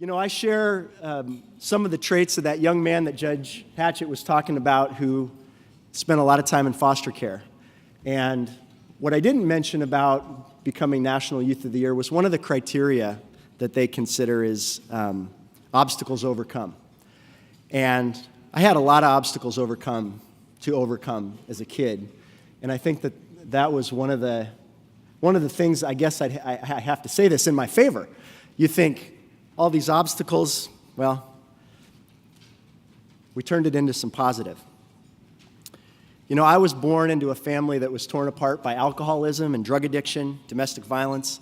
You know, I share some of the traits of that young man that Judge Hatchett was talking about who spent a lot of time in foster care. And what I didn't mention about becoming National Youth of the Year was one of the criteria that they consider is obstacles overcome. And I had a lot of obstacles to overcome as a kid. And I think that was one of the things, I guess I have to say this in my favor. You think, all these obstacles, well, we turned it into some positive. You know, I was born into a family that was torn apart by alcoholism and drug addiction, domestic violence,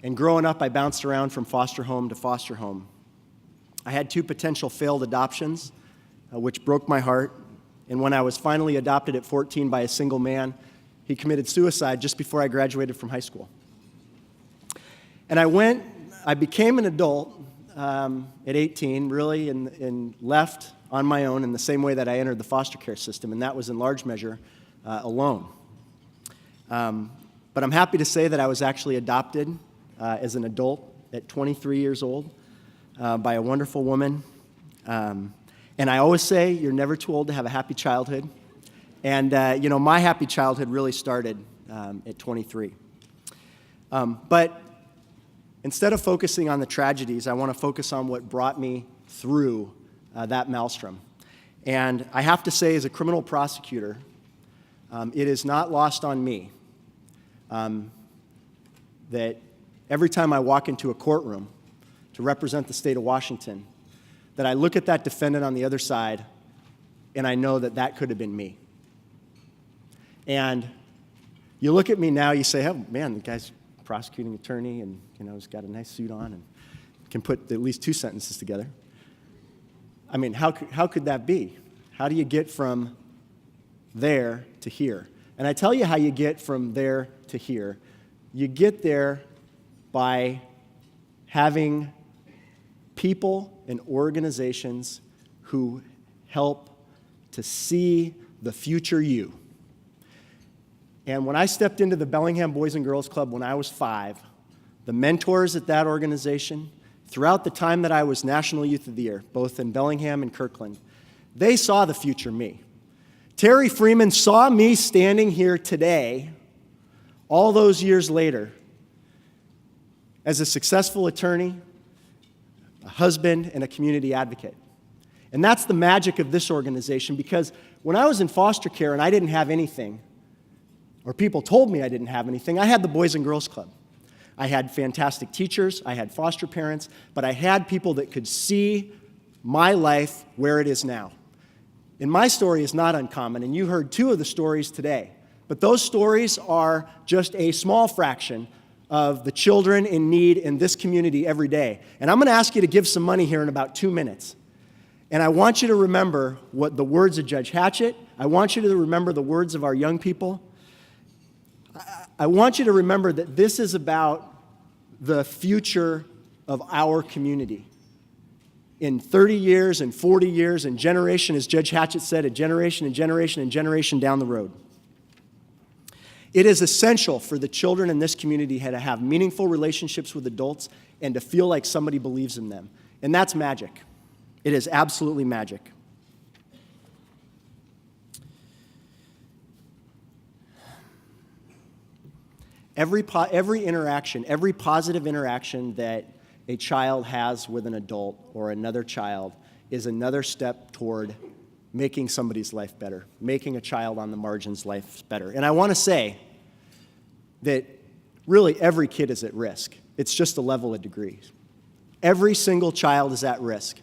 and growing up, I bounced around from foster home to foster home. I had 2 potential failed adoptions, which broke my heart, and when I was finally adopted at 14 by a single man, he committed suicide just before I graduated from high school. And I became an adult at 18, really, and left on my own in the same way that I entered the foster care system, and that was in large measure alone. But I'm happy to say that I was actually adopted as an adult at 23 years old by a wonderful woman. And I always say you're never too old to have a happy childhood. And, you know, my happy childhood really started at 23. But instead of focusing on the tragedies, I want to focus on what brought me through that maelstrom. And I have to say, as a criminal prosecutor, it is not lost on me that every time I walk into a courtroom to represent the state of Washington, that I look at that defendant on the other side and I know that that could have been me. And you look at me now, you say, oh man, the guy's prosecuting attorney and, you know, he's got a nice suit on and can put at least 2 sentences together. I mean, how could that be? How do you get from there to here? And I tell you how you get from there to here. You get there by having people and organizations who help to see the future you. And when I stepped into the Bellingham Boys and Girls Club when I was 5, the mentors at that organization, throughout the time that I was National Youth of the Year, both in Bellingham and Kirkland, they saw the future me. Terry Freeman saw me standing here today, all those years later, as a successful attorney, a husband, and a community advocate. And that's the magic of this organization, because when I was in foster care and I didn't have anything, or people told me I didn't have anything, I had the Boys and Girls Club. I had fantastic teachers, I had foster parents, but I had people that could see my life where it is now. And my story is not uncommon, and you heard 2 of the stories today. But those stories are just a small fraction of the children in need in this community every day. And I'm going to ask you to give some money here in about 2 minutes. And I want you to remember what the words of Judge Hatchett, I want you to remember the words of our young people. I want you to remember that this is about the future of our community. In 30 years and 40 years and generation, as Judge Hatchett said, a generation and generation and generation down the road. It is essential for the children in this community to have meaningful relationships with adults and to feel like somebody believes in them. And that's magic. It is absolutely magic. Every interaction, every positive interaction that a child has with an adult or another child is another step toward making somebody's life better, making a child on the margins' life better. And I want to say that really every kid is at risk. It's just a level of degrees. Every single child is at risk.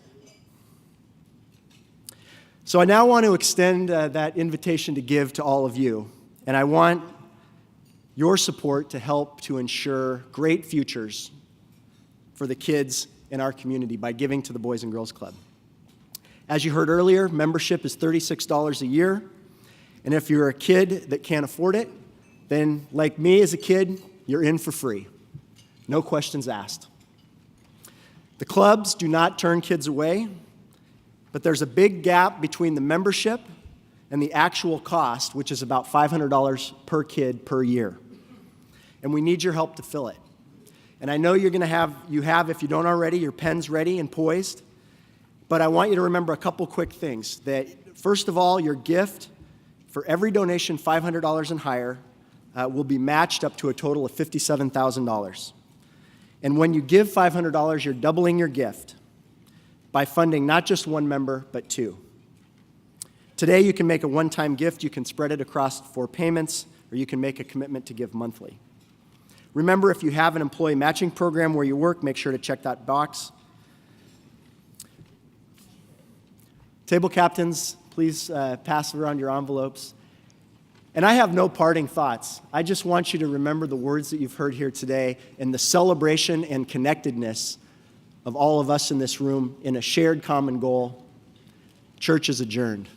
So I now want to extend that invitation to give to all of you, and I want your support to help to ensure great futures for the kids in our community by giving to the Boys and Girls Club. As you heard earlier, membership is $36 a year, and if you're a kid that can't afford it, then like me as a kid, you're in for free. No questions asked. The clubs do not turn kids away, but there's a big gap between the membership and the actual cost, which is about $500 per kid per year. And we need your help to fill it. And I know you have, if you don't already, your pens ready and poised. But I want you to remember a couple quick things. That, first of all, your gift, for every donation $500 and higher, will be matched up to a total of $57,000. And when you give $500, you're doubling your gift by funding not just one member, but two. Today, you can make a one-time gift. You can spread it across 4 payments, or you can make a commitment to give monthly. Remember, if you have an employee matching program where you work, make sure to check that box. Table captains, please pass around your envelopes. And I have no parting thoughts. I just want you to remember the words that you've heard here today and the celebration and connectedness of all of us in this room in a shared common goal. Church is adjourned.